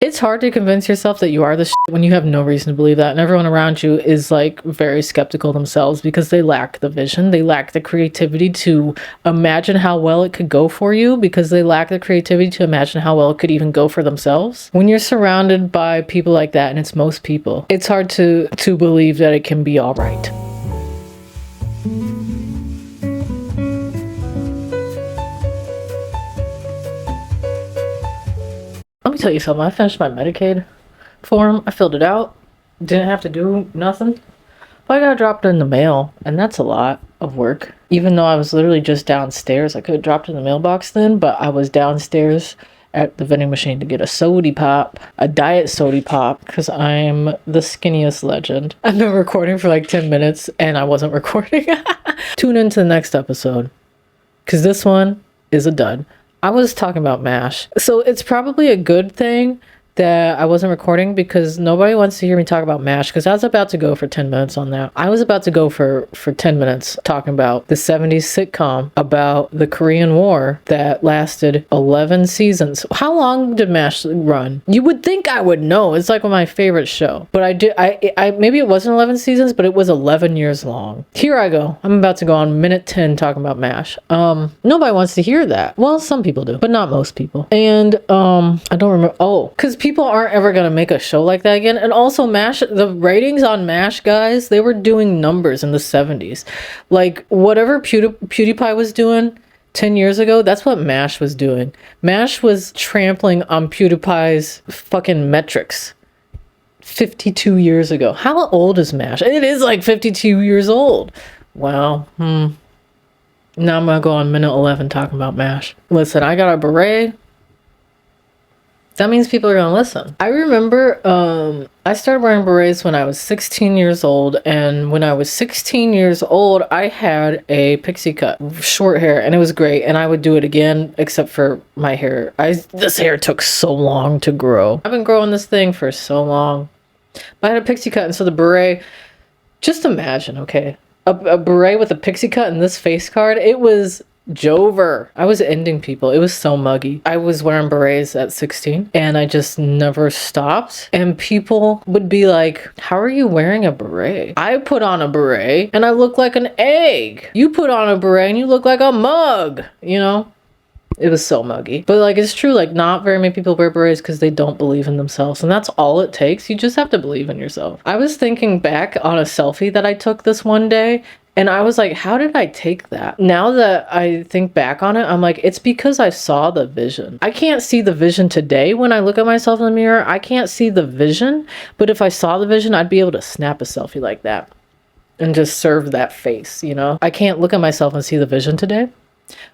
It's hard to convince yourself that you are the shit when you have no reason to believe that, and everyone around you is like very skeptical themselves because they lack the vision, they lack the creativity to imagine how well it could go for you, because they lack the creativity to imagine how well it could even go for themselves. When you're surrounded by people like that, and it's most people, it's hard to believe that it can be all right. Let me tell you something. I finished my Medicaid form. I filled it out. Didn't have to do nothing. But I got dropped in the mail, and that's a lot of work. Even though I was literally just downstairs. I could have dropped in the mailbox then, but I was downstairs at the vending machine to get a sody pop, a diet sody pop, because I'm the skinniest legend. I've been recording for like 10 minutes, and I wasn't recording. Tune into the next episode, because this one is a dud. I was talking about MASH. So it's probably a good thing that I wasn't recording, because nobody wants to hear me talk about MASH, because I was about to go for 10 minutes on that. I was about to go for 10 minutes talking about the 70s sitcom about the Korean War that lasted 11 seasons. How long did MASH run? You would think I would know. It's like my favorite show. But I maybe it wasn't 11 seasons, but it was 11 years long. Here I go. I'm about to go on minute 10 talking about MASH. Nobody wants to hear that. Well, some people do, but not most people. And I don't remember. Oh, because people aren't ever going to make a show like that again. And also MASH, the ratings on MASH, guys, they were doing numbers in the 70s. Like whatever PewDiePie was doing 10 years ago, that's what MASH was doing. MASH was trampling on PewDiePie's fucking metrics 52 years ago. How old is MASH? It is like 52 years old. Wow. Now I'm going to go on minute 11 talking about MASH. Listen, I got a beret. That means people are going to listen. I remember I started wearing berets when I was 16 years old. And when I was 16 years old, I had a pixie cut, short hair, and it was great. And I would do it again, except for my hair. This hair took so long to grow. I've been growing this thing for so long. But I had a pixie cut, and so the beret, just imagine, okay, a beret with a pixie cut and this face card, it was Jover. I was ending people. It was so muggy. I was wearing berets at 16 and I just never stopped. And people would be like, how are you wearing a beret? I put on a beret and I look like an egg. You put on a beret and you look like a mug, you know? It was so muggy. But like, it's true, like not very many people wear berets because they don't believe in themselves. And that's all it takes. You just have to believe in yourself. I was thinking back on a selfie that I took this one day, and I was like, how did I take that? Now that I think back on it, I'm like, it's because I saw the vision. I can't see the vision today when I look at myself in the mirror. I can't see the vision. But if I saw the vision, I'd be able to snap a selfie like that and just serve that face, you know? I can't look at myself and see the vision today.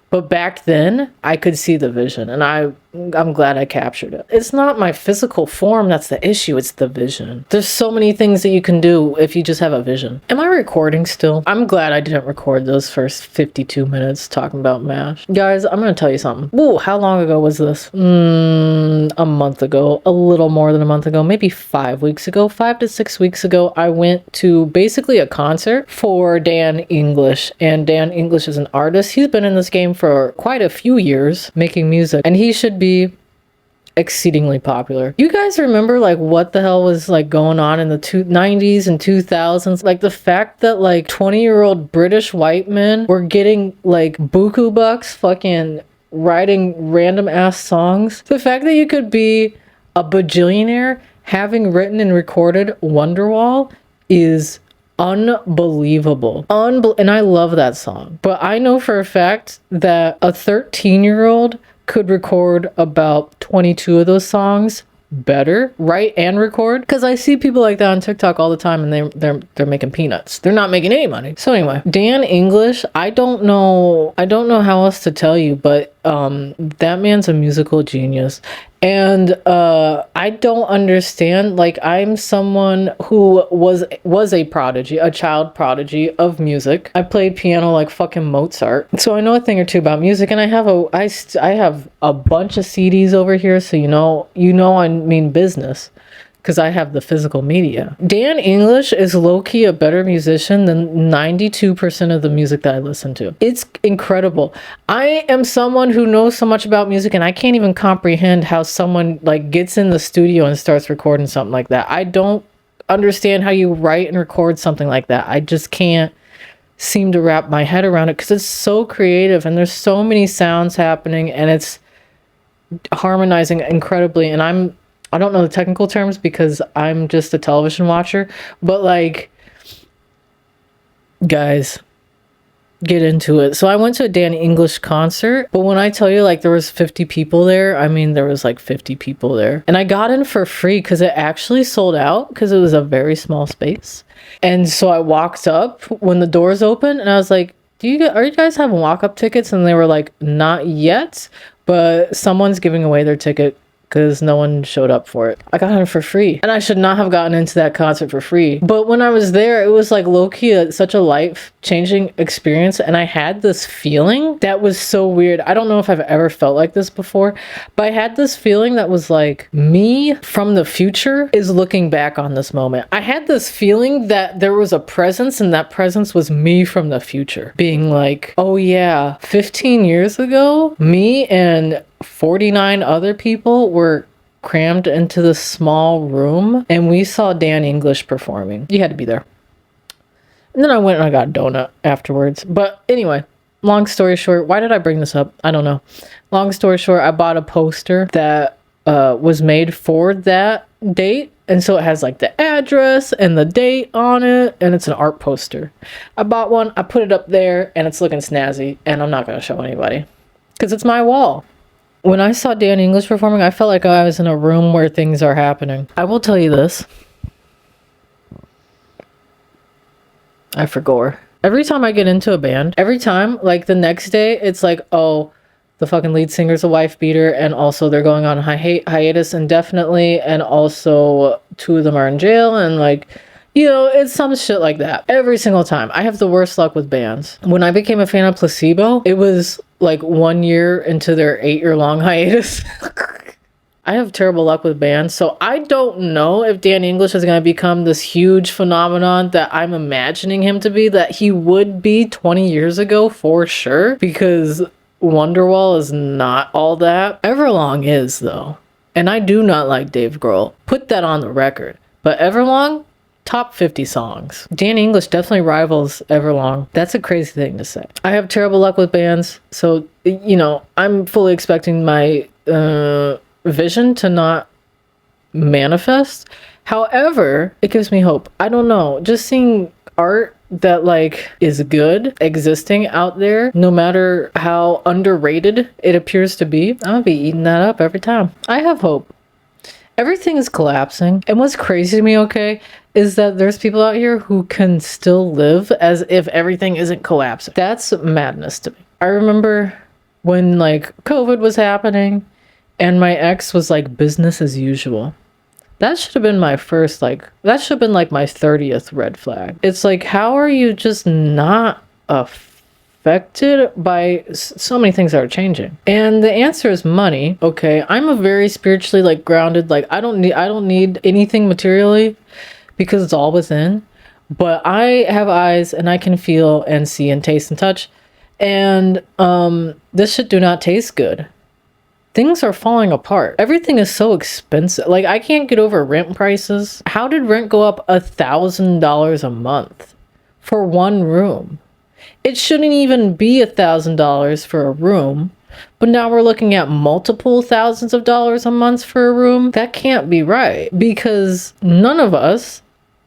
But back then, I could see the vision, and I'm glad I captured it. It's not my physical form that's the issue, it's the vision. There's so many things that you can do if you just have a vision. Am I recording still? I'm glad I didn't record those first 52 minutes talking about MASH. Guys, I'm gonna tell you something. Whoa, how long ago was this? A month ago, a little more than a month ago, maybe 5 weeks ago, 5 to 6 weeks ago, I went to basically a concert for Dan English, and Dan English is an artist. He's been in this game for quite a few years making music, and he should be exceedingly popular. You guys remember like what the hell was like going on in the 90s and 2000s? Like the fact that like 20-year-old British white men were getting like buku bucks fucking writing random ass songs. The fact that you could be a bajillionaire having written and recorded Wonderwall is unbelievable. And I love that song. But I know for a fact that a 13-year-old could record about 22 of those songs better, write and record, because I see people like that on TikTok all the time, and they're making peanuts. They're not making any money. So anyway, Dan English, I don't know how else to tell you, but that man's a musical genius. And I don't understand, like I'm someone who was a prodigy, a child prodigy of music. I played piano like fucking Mozart. So I know a thing or two about music, and I have a bunch of CDs over here, so you know I mean business. because I have the physical media. Dan English is low-key a better musician than 92% of the music that I listen to. It's incredible. I am someone who knows so much about music, and I can't even comprehend how someone like gets in the studio and starts recording something like that. I don't understand how you write and record something like that. I just can't seem to wrap my head around it because it's so creative and there's so many sounds happening and it's harmonizing incredibly. And I don't know the technical terms because I'm just a television watcher, but like, guys, get into it. So I went to a Dan English concert, but when I tell you like there was 50 people there, I mean there was like 50 people there. And I got in for free because it actually sold out because it was a very small space. And so I walked up when the doors opened and I was like, are you guys having walk-up tickets? And they were like, not yet, but someone's giving away their ticket because no one showed up for it. I got in for free. And I should not have gotten into that concert for free. But when I was there, it was like low-key such a life-changing experience. And I had this feeling that was so weird. I don't know if I've ever felt like this before, but I had this feeling that was like me from the future is looking back on this moment. I had this feeling that there was a presence and that presence was me from the future being like, oh yeah, 15 years ago, me and 49 other people were crammed into this small room and we saw Dan English performing. You had to be there. And then I went and I got a donut afterwards. But anyway, long story short, why did I bring this up? I don't know. Long story short, I bought a poster that was made for that date. And so it has like the address and the date on it. And it's an art poster. I bought one. I put it up there and it's looking snazzy. And I'm not going to show anybody because it's my wall. When I saw Dan English performing, I felt like I was in a room where things are happening. I will tell you this. I forgot. Every time I get into a band, every time, like the next day, it's like, oh, the fucking lead singer's a wife beater, and also they're going on hiatus indefinitely, and also 2 of them are in jail, and like, you know, it's some shit like that. Every single time. I have the worst luck with bands. When I became a fan of Placebo, it was like 1 year into their 8-year-long hiatus. I have terrible luck with bands, so I don't know if Dan English is going to become this huge phenomenon that I'm imagining him to be, that he would be 20 years ago for sure, because Wonderwall is not all that. Everlong is, though. And I do not like Dave Grohl. Put that on the record. But Everlong, top 50 songs. Dan English definitely rivals Everlong. That's a crazy thing to say. I have terrible luck with bands, so, you know, I'm fully expecting my vision to not manifest. However, it gives me hope. I don't know. Just seeing art that like is good existing out there, no matter how underrated it appears to be, I'm gonna be eating that up every time. I have hope. Everything is collapsing. And what's crazy to me, okay, is that there's people out here who can still live as if everything isn't collapsing. That's madness to me. I remember when like COVID was happening and my ex was like business as usual. That should have been my first, like, that should have been like my 30th red flag. It's like, how are you just not affected by so many things that are changing? And the answer is money. Okay, I'm a very spiritually like grounded, like I don't need anything materially because it's all within. But I have eyes and I can feel and see and taste and touch. And this shit do not taste good. Things are falling apart. Everything is so expensive. Like, I can't get over rent prices. How did rent go up $1,000 a month for one room? It shouldn't even be $1,000 for a room, but now we're looking at multiple thousands of dollars a month for a room. That can't be right because none of us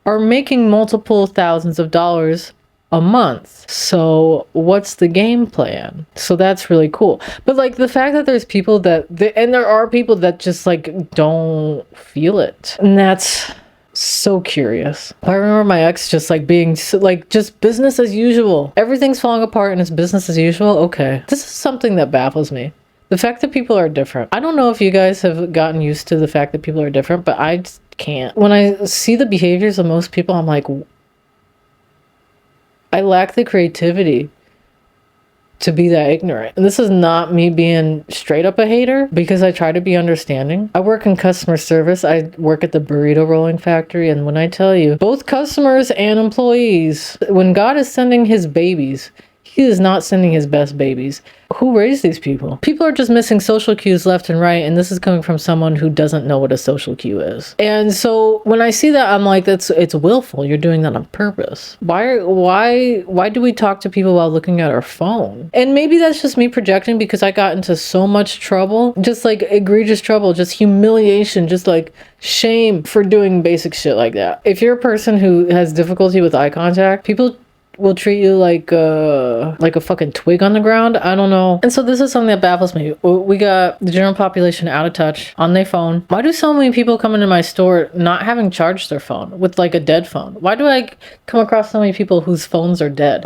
are making multiple thousands of dollars a month. So what's the game plan? So that's really cool. But like the fact that there's people and there are people that just like don't feel it, and that's so curious. I remember my ex just like being like just business as usual. Everything's falling apart and it's business as usual. Okay, this is something that baffles me. The fact that people are different. I don't know if you guys have gotten used to the fact that people are different, but I just can't. When I see the behaviors of most people, I'm like, I lack the creativity to be that ignorant. And this is not me being straight up a hater, because I try to be understanding. I work in customer service. I work at the burrito rolling factory. And when I tell you, both customers and employees, when God is sending his babies, he is not sending his best babies. Who raised these people? People are just missing social cues left and right, and this is coming from someone who doesn't know what a social cue is. And so when I see that, I'm like, it's willful. You're doing that on purpose. Why do we talk to people while looking at our phone? And maybe that's just me projecting, because I got into so much trouble, just like egregious trouble, just humiliation, just like shame for doing basic shit like that. If you're a person who has difficulty with eye contact, people will treat you like a fucking twig on the ground. I don't know. And so this is something that baffles me. We got the general population out of touch on their phone. Why do so many people come into my store not having charged their phone with like a dead phone? Why do I come across so many people whose phones are dead?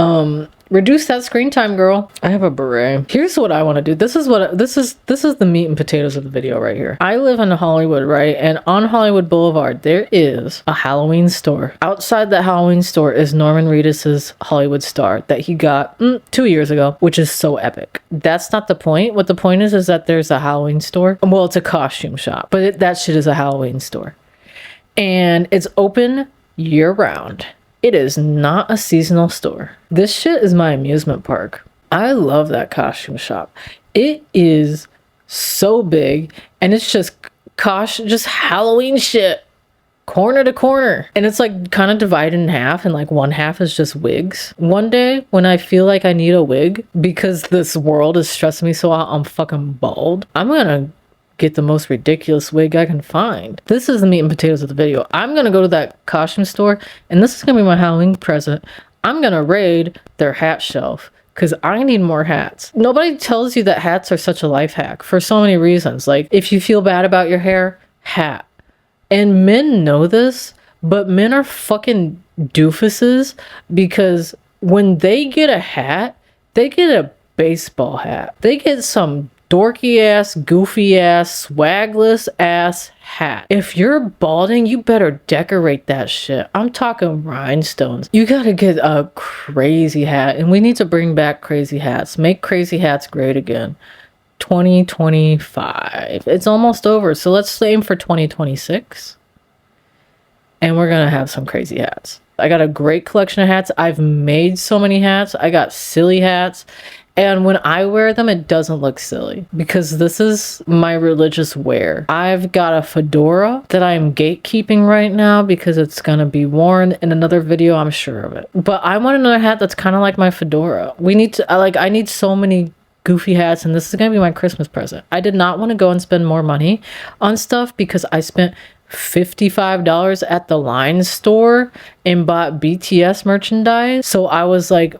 Reduce that screen time, girl. I have a beret. Here's what I want to do. This is the meat and potatoes of the video right here. I live in Hollywood, right? And on Hollywood Boulevard, there is a Halloween store. Outside that Halloween store is Norman Reedus's Hollywood Star that he got 2 years ago, which is so epic. That's not the point. What the point is that there's a Halloween store. Well, it's a costume shop, but that shit is a Halloween store. And it's open year round. It is not a seasonal store. This shit is my amusement park. I love that costume shop. It is so big, and it's just Halloween shit, corner to corner. And it's like kind of divided in half, and like one half is just wigs. One day when I feel like I need a wig because this world is stressing me so out, I'm fucking bald, I'm gonna get the most ridiculous wig I can find. This is the meat and potatoes of the video. I'm gonna go to that costume store, and this is gonna be my Halloween present. I'm gonna raid their hat shelf because I need more hats. Nobody tells you that hats are such a life hack for so many reasons. Like, if you feel bad about your hair, hat. And men know this, but men are fucking doofuses, because when they get a hat, they get a baseball hat. They get some dorky ass, goofy ass, swagless ass hat. If you're balding, you better decorate that shit. I'm talking rhinestones. You gotta get a crazy hat, and we need to bring back crazy hats. Make crazy hats great again. 2025. It's almost over, so let's aim for 2026. And we're gonna have some crazy hats. I got a great collection of hats. I've made so many hats. I got silly hats. And when I wear them, it doesn't look silly, because this is my religious wear. I've got a fedora that I am gatekeeping right now because it's gonna be worn in another video, I'm sure of it. But I want another hat that's kind of like my fedora. I need so many goofy hats, and this is gonna be my Christmas present. I did not want to go and spend more money on stuff because I spent $55 at the Line store and bought BTS merchandise. So I was like,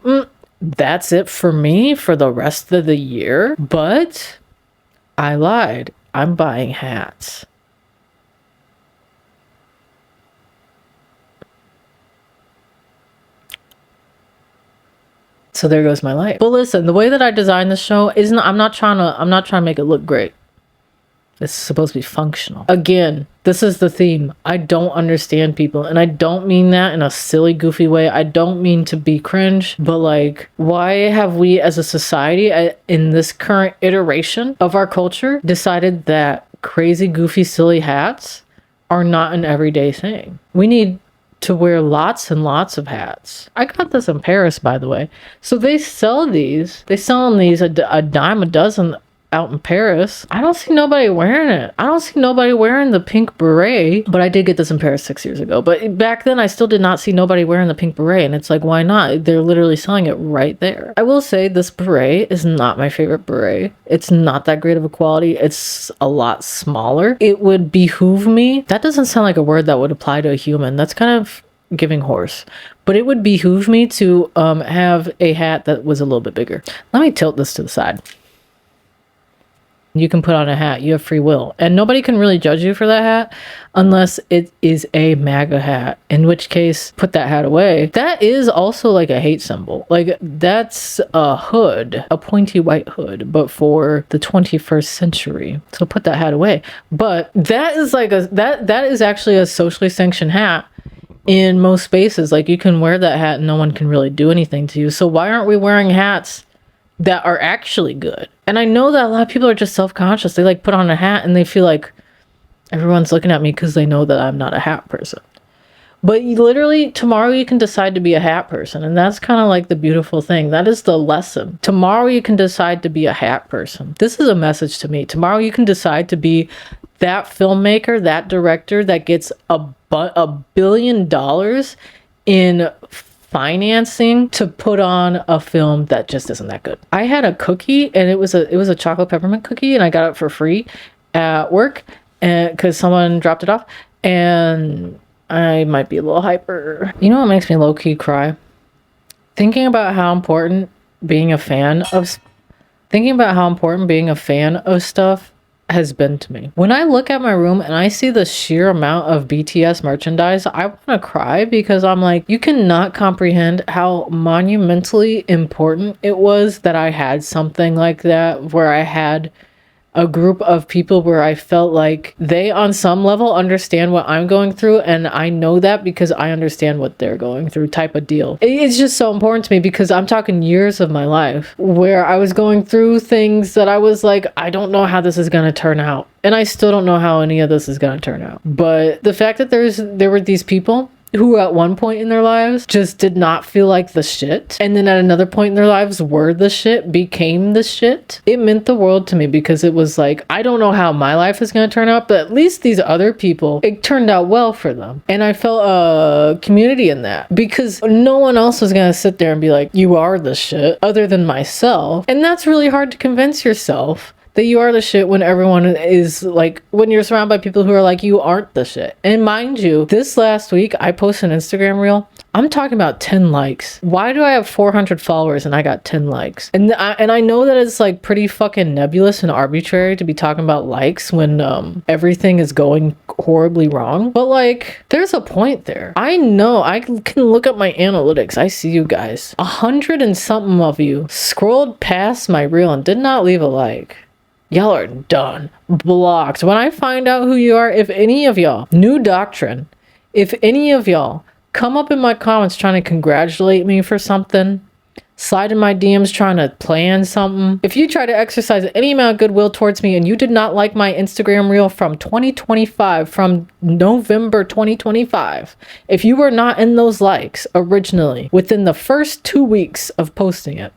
that's it for me for the rest of the year. But I lied. I'm buying hats. So there goes my life. But listen, the way that I designed this show isn't, I'm not trying to make it look great. It's supposed to be functional. Again, this is the theme. I don't understand people, and I don't mean that in a silly, goofy way. I don't mean to be cringe, but like, why have we as a society in this current iteration of our culture decided that crazy, goofy, silly hats are not an everyday thing? We need to wear lots and lots of hats. I got this in Paris, by the way. So they sell these. They sell them these a dime a dozen out in Paris. I don't see nobody wearing it. I don't see nobody wearing the pink beret, but I did get this in Paris 6 years ago. But back then I still did not see nobody wearing the pink beret, and it's like, why not? They're literally selling it right there. I will say this beret is not my favorite beret. It's not that great of a quality. It's a lot smaller. It would behoove me. That doesn't sound like a word that would apply to a human. That's kind of giving horse. But it would behoove me to have a hat that was a little bit bigger. Let me tilt this to the side. You can put on a hat. You have free will. And nobody can really judge you for that hat unless it is a MAGA hat, in which case, put that hat away. That is also like a hate symbol. Like, that's a hood, a pointy white hood, but for the 21st century. So put that hat away. But that is like that is actually a socially sanctioned hat in most spaces. Like, you can wear that hat and no one can really do anything to you. So why aren't we wearing hats that are actually good. And I know that a lot of people are just self-conscious. They like put on a hat and they feel like everyone's looking at me because they know that I'm not a hat person. But literally, tomorrow you can decide to be a hat person. And that's kind of like the beautiful thing. That is the lesson. Tomorrow you can decide to be a hat person. This is a message to me. Tomorrow you can decide to be that filmmaker, that director that gets $1 billion in financing to put on a film that just isn't that good. I had a cookie, and it was a chocolate peppermint cookie, and I got it for free at work, and because someone dropped it off, and I might be a little hyper. You know what makes me low-key cry? Thinking about how important being a fan of stuff has been to me. When I look at my room and I see the sheer amount of BTS merchandise, I want to cry, because I'm like, you cannot comprehend how monumentally important it was that I had something like that, where I had a group of people where I felt like they on some level understand what I'm going through, and I know that because I understand what they're going through, type of deal. It's just so important to me, because I'm talking years of my life where I was going through things that I was like, I don't know how this is going to turn out. And I still don't know how any of this is going to turn out. But the fact that there were these people who at one point in their lives just did not feel like the shit, and then at another point in their lives were the shit, became the shit, it meant the world to me, because it was like, I don't know how my life is going to turn out, but at least these other people, it turned out well for them. And I felt a community in that, because no one else was going to sit there and be like, you are the shit, other than myself. And that's really hard to convince yourself that you are the shit when everyone is like, when you're surrounded by people who are like, you aren't the shit. And mind you, this last week I posted an Instagram reel. I'm talking about 10 likes. Why do I have 400 followers and I got 10 likes? And I know that it's like pretty fucking nebulous and arbitrary to be talking about likes when everything is going horribly wrong. But like, there's a point there. I know, I can look at my analytics. I see you guys. 100 and something of you scrolled past my reel and did not leave a like. Y'all are done. Blocked. When I find out who you are, if any of y'all, new doctrine, if any of y'all come up in my comments trying to congratulate me for something, slide in my DMs trying to plan something, if you try to exercise any amount of goodwill towards me and you did not like my Instagram reel from 2025, from November 2025, if you were not in those likes originally within the first 2 weeks of posting it,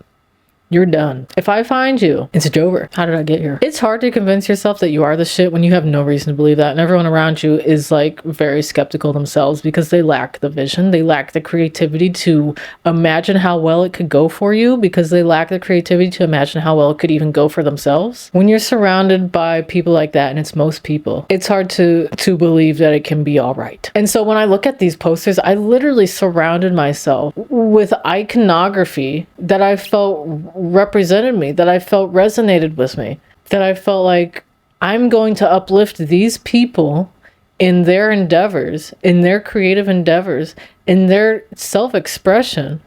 you're done. If I find you, it's over. How did I get here? It's hard to convince yourself that you are the shit when you have no reason to believe that. And everyone around you is like very skeptical themselves, because they lack the vision. They lack the creativity to imagine how well it could go for you, because they lack the creativity to imagine how well it could even go for themselves. When you're surrounded by people like that, and it's most people, it's hard to believe that it can be all right. And so when I look at these posters, I literally surrounded myself with iconography that I felt represented me, that I felt resonated with me, that I felt like I'm going to uplift these people in their endeavors, in their creative endeavors, in their self-expression,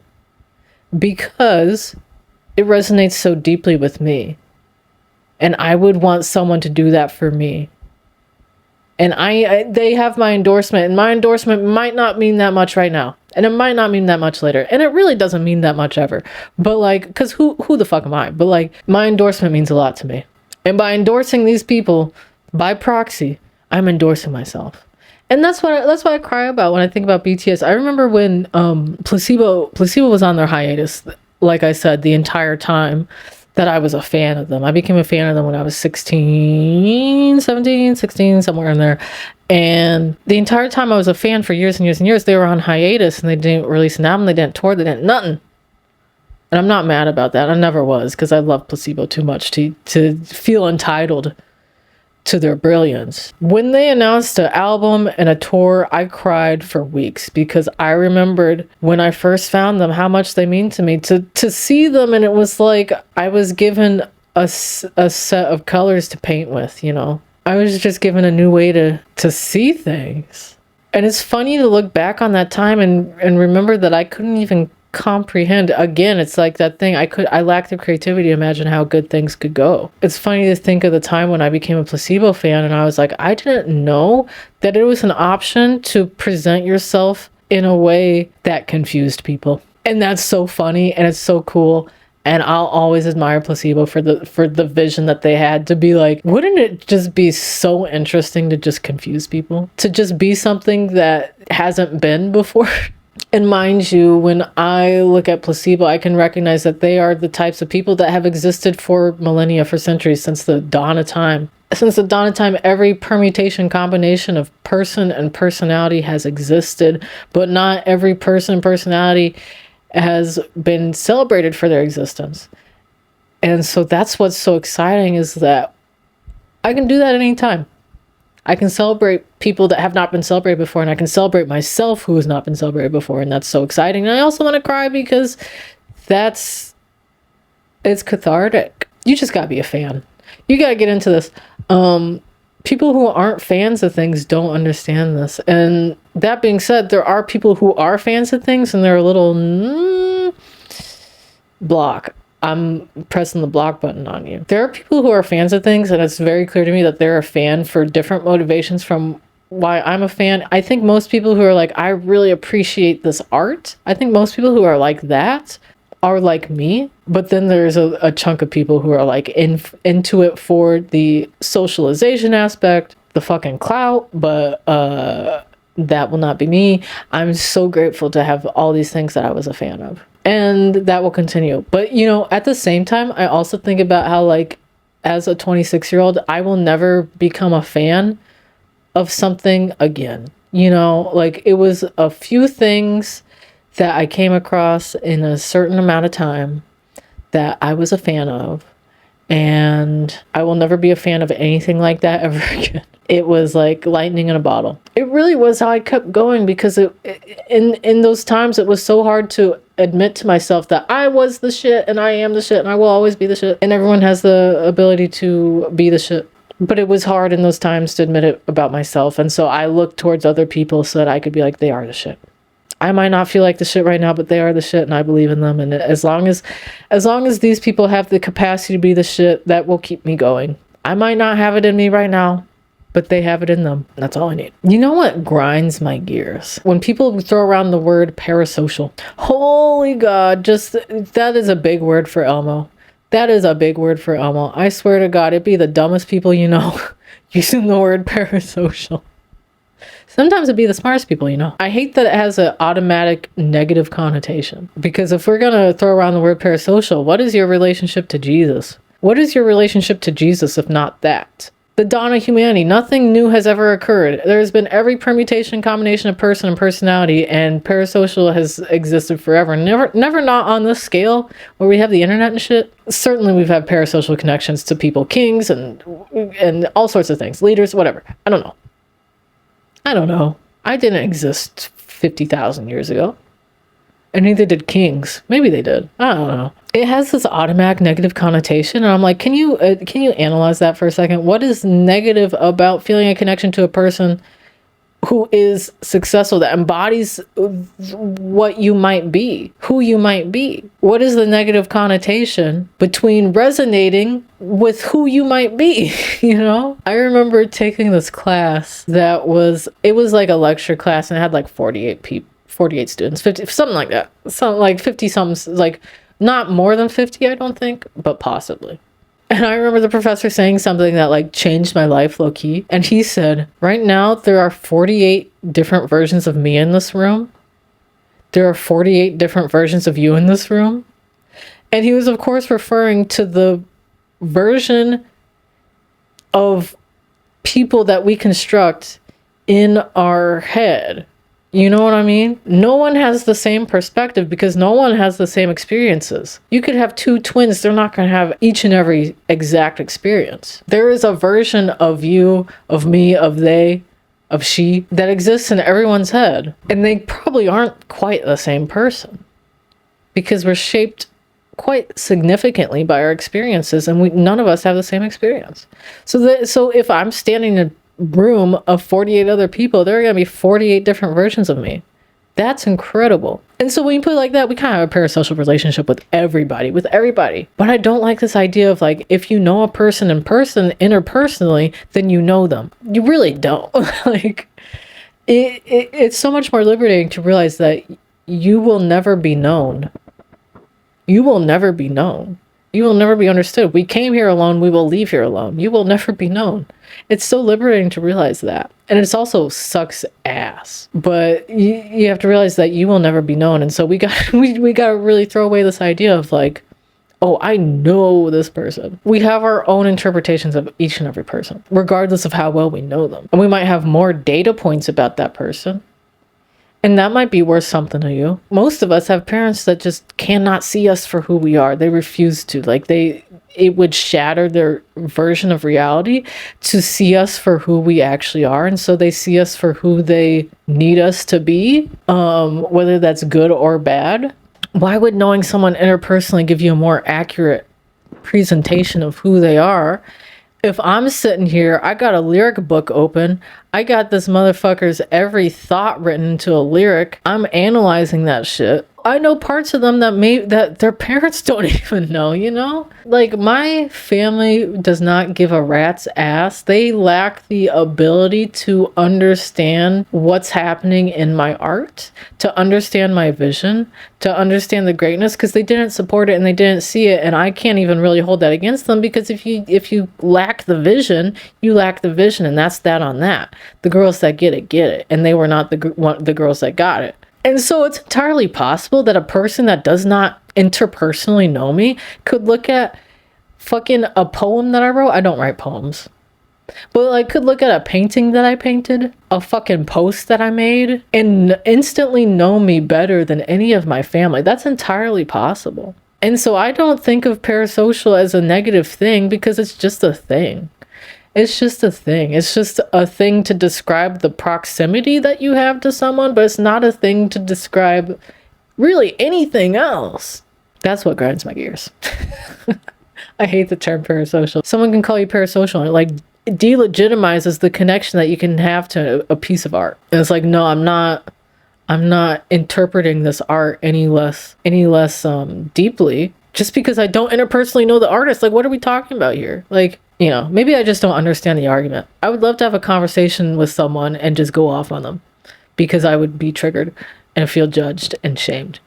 because it resonates so deeply with me. And I would want someone to do that for me. And they have my endorsement, and my endorsement might not mean that much right now. And it might not mean that much later. And it really doesn't mean that much ever. But like, because who the fuck am I? But like, my endorsement means a lot to me. And by endorsing these people, by proxy, I'm endorsing myself. And that's what I cry about when I think about BTS. I remember when Placebo was on their hiatus, like I said, the entire time that I was a fan of them. I became a fan of them when I was 16, somewhere in there. And the entire time I was a fan for years and years and years, they were on hiatus and they didn't release an album, they didn't tour, they didn't nothing. And I'm not mad about that. I never was, because I love Placebo too much to feel entitled to their brilliance. When they announced an album and a tour, I cried for weeks, because I remembered when I first found them, how much they mean to me, to see them. And it was like I was given a set of colors to paint with, you know. I was just given a new way to see things. And it's funny to look back on that time and remember that I couldn't even comprehend. Again, it's like that thing, I lacked the creativity to imagine how good things could go. It's funny to think of the time when I became a Placebo fan and I was like, I didn't know that it was an option to present yourself in a way that confused people. And that's so funny and it's so cool. And I'll always admire Placebo for the vision that they had to be like, wouldn't it just be so interesting to just confuse people? To just be something that hasn't been before? And mind you, when I look at Placebo, I can recognize that they are the types of people that have existed for millennia, for centuries, since the dawn of time. Since the dawn of time, every permutation combination of person and personality has existed, but not every person and personality has been celebrated for their existence. And so that's what's so exciting, is that I can do that at any time. I can celebrate people that have not been celebrated before, and I can celebrate myself who has not been celebrated before, and that's so exciting. And I also want to cry because it's cathartic. You just gotta be a fan. You gotta get into this. People who aren't fans of things don't understand this. And that being said, there are people who are fans of things, and they're a little block. I'm pressing the block button on you. There are people who are fans of things, and it's very clear to me that they're a fan for different motivations from why I'm a fan. I think most people who are like, I really appreciate this art, I think most people who are like that are like me. But then there's a chunk of people who are like into it for the socialization aspect, the fucking clout, but that will not be me. I'm so grateful to have all these things that I was a fan of. And that will continue. But, you know, at the same time, I also think about how, like, as a 26-year-old, I will never become a fan of something again. You know, like, it was a few things that I came across in a certain amount of time that I was a fan of. And I will never be a fan of anything like that ever again. It was like lightning in a bottle. It really was how I kept going, because in those times it was so hard to admit to myself that I was the shit and I am the shit and I will always be the shit. And everyone has the ability to be the shit. But it was hard in those times to admit it about myself. And so I looked towards other people so that I could be like, they are the shit. I might not feel like the shit right now, but they are the shit and I believe in them. And as long as these people have the capacity to be the shit, that will keep me going. I might not have it in me right now, but they have it in them. That's all I need. You know what grinds my gears? When people throw around the word parasocial. Holy God, that is a big word for Elmo. That is a big word for Elmo. I swear to God, it'd be the dumbest people you know using the word parasocial. Sometimes it'd be the smartest people you know. I hate that it has an automatic negative connotation. Because if we're going to throw around the word parasocial, what is your relationship to Jesus? What is your relationship to Jesus if not that? The dawn of humanity, nothing new has ever occurred. There's been every permutation, combination of person and personality, and parasocial has existed forever. Never not on this scale where we have the internet and shit. Certainly we've had parasocial connections to people, kings and all sorts of things, leaders, whatever. I don't know. I didn't exist 50,000 years ago. And neither did kings. Maybe they did. I don't know. It has this automatic negative connotation, and I'm like, can you analyze that for a second? What is negative about feeling a connection to a person who is successful, that embodies what you might be, who you might be? What is the negative connotation between resonating with who you might be? You know, I remember taking this class it was like a lecture class, and it had like 48 students, 50, something like that. Something like 50 something, like not more than 50, I don't think, but possibly. And I remember the professor saying something that like changed my life low key. And he said, right now there are 48 different versions of me in this room. There are 48 different versions of you in this room. And he was of course referring to the version of people that we construct in our head. You know what I mean? No one has the same perspective because no one has the same experiences. You could have two twins, they're not going to have each and every exact experience. There is a version of you, of me, of they, of she that exists in everyone's head. And they probably aren't quite the same person because we're shaped quite significantly by our experiences, and none of us have the same experience. So if I'm standing in room of 48 other people, there are going to be 48 different versions of me. That's incredible. And so when you put it like that, we kind of have a parasocial relationship with everybody. But I don't like this idea of like, if you know a person in person, interpersonally, then you know them. You really don't. Like, it's so much more liberating to realize that you will never be known. You will never be known. You will never be understood. We came here alone. We will leave here alone. You will never be known. It's so liberating to realize that. And it's also sucks ass. But you have to realize that you will never be known. And so we got to really throw away this idea of like, oh, I know this person. We have our own interpretations of each and every person, regardless of how well we know them. And we might have more data points about that person. And that might be worth something to you. Most of us have parents that just cannot see us for who we are. They refuse to. Like it would shatter their version of reality to see us for who we actually are. And so they see us for who they need us to be, whether that's good or bad. Why would knowing someone interpersonally give you a more accurate presentation of who they are? If I'm sitting here, I got a lyric book open. I got this motherfucker's every thought written into a lyric. I'm analyzing that shit. I know parts of them that their parents don't even know, you know? Like, my family does not give a rat's ass. They lack the ability to understand what's happening in my art, to understand my vision, to understand the greatness, because they didn't support it and they didn't see it. And I can't even really hold that against them, because if you lack the vision, you lack the vision, and that's that on that. The girls that get it. And they were not the girls that got it. And so it's entirely possible that a person that does not interpersonally know me could look at fucking a poem that I wrote. I don't write poems. But like, could look at a painting that I painted, a fucking post that I made, and instantly know me better than any of my family. That's entirely possible. And so I don't think of parasocial as a negative thing, because it's just a thing. It's just a thing. It's just a thing to describe the proximity that you have to someone, but it's not a thing to describe really anything else. That's what grinds my gears. I hate the term parasocial. Someone can call you parasocial, and it like delegitimizes the connection that you can have to a piece of art. And it's like, no, I'm not interpreting this art any less deeply just because I don't interpersonally know the artist. Like, what are we talking about here? Like, you know, maybe I just don't understand the argument. I would love to have a conversation with someone and just go off on them, because I would be triggered and feel judged and shamed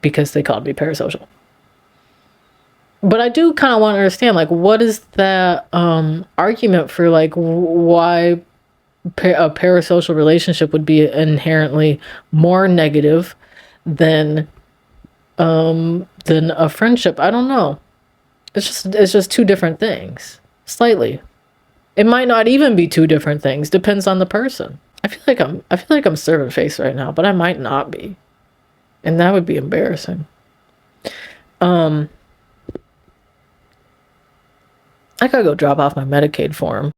because they called me parasocial. But I do kind of want to understand, like, what is that argument for, like, why a parasocial relationship would be inherently more negative than a friendship? I don't know. It's just two different things. Slightly. It might not even be two different things. Depends on the person. I feel like I'm serving face right now, but I might not be. And that would be embarrassing. I gotta go drop off my Medicaid form.